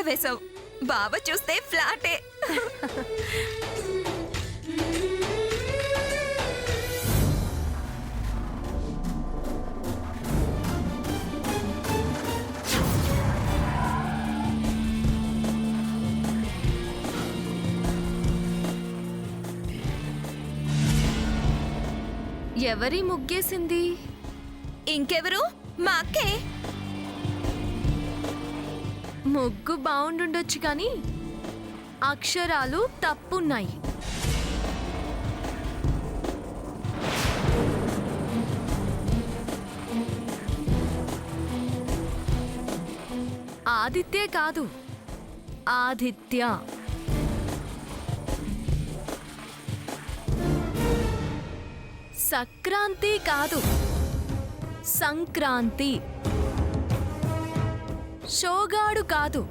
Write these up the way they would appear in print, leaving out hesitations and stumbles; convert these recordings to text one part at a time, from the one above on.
వేసావు. బావ చూస్తే ఫ్లాటే. ఎవరి ముగ్గేసింది? ఇంకెవరు? మా అక్కే. ముగ్గు బాగుండుండొచ్చు కానీ అక్షరాలు తప్పున్నాయి. ఆదిత్య కాదు, ఆదిత్య. సంక్రాంతి కాదు, సంక్రాంతి. షోగాడు కాదు,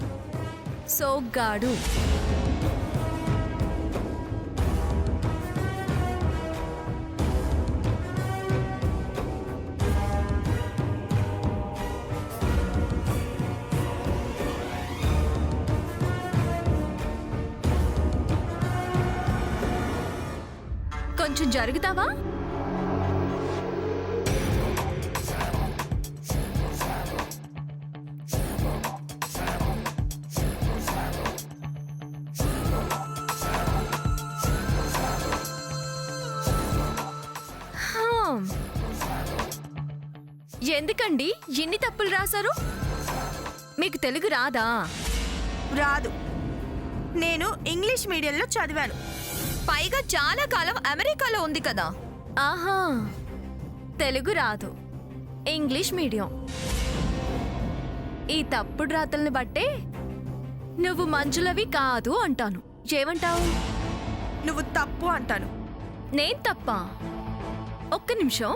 సోగ్గాడు. కొంచెం జరుగుతావా? ఎందుకండి ఎన్ని తప్పులు రాశారు? మీకు తెలుగు రాదా? రాదు. నేను ఇంగ్లీష్ మీడియంలో చదివాను. పైగా చాలా కాలం అమెరికాలో ఉంది కదా. ఆహా, తెలుగు రాదు, ఇంగ్లీష్ మీడియం. ఈ తప్పుడు రాతల్ని బట్టే నువ్వు మంజులవి కాదు అంటాను. ఏమంటావు? నువ్వు తప్పు అంటాను. నేను తప్పా? ఒక్క నిమిషం.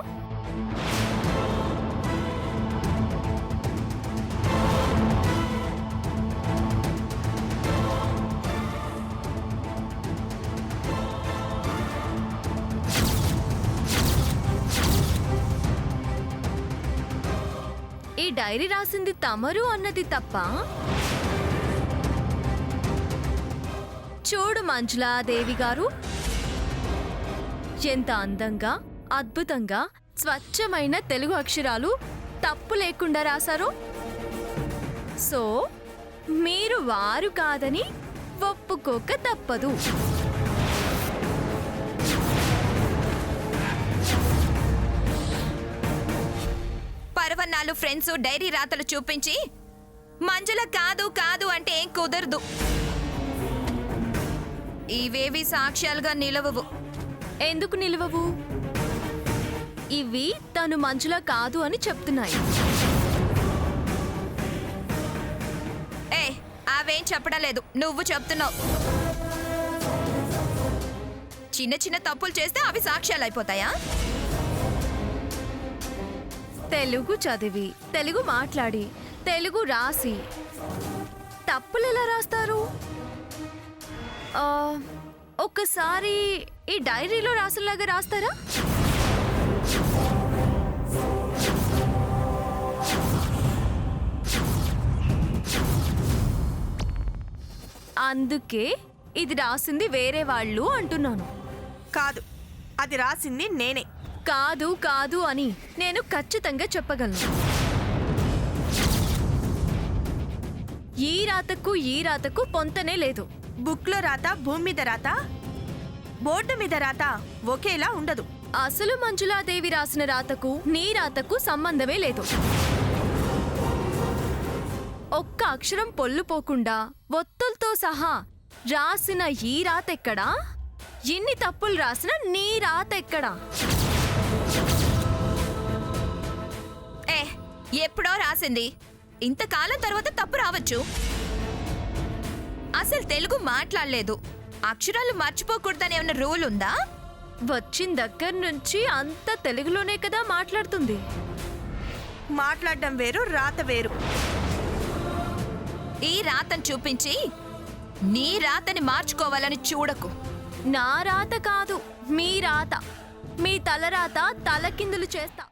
ఈ డైరీ రాసింది తమరు అన్నది తప్ప? చూడు మంజులాదేవి గారు, ఎంత అందంగా, అద్భుతంగా, స్వచ్ఛమైన తెలుగు అక్షరాలు తప్పు లేకుండా రాశారు. సో మీరు వారు కాదని ఒప్పుకోక తప్పదు. పరవన్నాలు ఫ్రెండ్స్ డైరీ రాతలు చూపించి మంజుల కాదు కాదు అంటే ఏం కుదరదు. ఇవేవి సాక్ష్యాలుగా నిలవవు. ఎందుకు నిలవవు? ఇవి తను మంజుల కాదు అని చెప్తున్నాయి. ఏ, అవేం చెప్పడం లేదు, నువ్వు చెప్తున్నావు. చిన్న చిన్న తప్పులు చేస్తే అవి సాక్ష్యాలు అయిపోతాయా? తెలుగు చదివి, తెలుగు మాట్లాడి, తెలుగు రాసి తప్పులు ఎలా రాస్తారు? ఒక్కసారి ఈ డైరీలో రాసేలాగా రాస్తారా? అందుకే ఇది రాసింది వేరే వాళ్ళు అంటున్నాను. కాదు, అది రాసింది నేనే. కాదు కాదు అని నేను ఖచ్చితంగా చెప్పగలను. ఈ రాతకు పొంతనే లేదు. బుక్లో రాత, భూమి మీద రాత, బోర్డు మీద రాత ఒకేలా ఉండదు. అసలు మంజులాదేవి రాసిన రాతకు నీ రాతకు సంబంధమే లేదు. ఒక్క అక్షరం పొల్లు పోకుండా ఒత్తులతో సహా రాసిన ఈ రాత ఎక్కడా? ఎన్ని తప్పులు రాసిన నీ రాత ఎక్కడా? ఎప్పుడో రాసింది. ఇంతకాలం తర్వాత తప్పు రావచ్చు. అసలు తెలుగు మాట్లాడలేదు. అక్షరాలు మర్చిపోకూడదని ఏమైనా రూల్ ఉందా? వచ్చిన దగ్గర నుంచి అంత తెలుగులోనే కదా మాట్లాడుతుంది. మాట్లాడడం వేరు, రాత వేరు. ఈ రాతను చూపించి నీ రాతని మార్చుకోవాలని చూడకు. నా రాత కాదు, మీ రాత. మీ తలరాత తలకిందులు చేస్తా.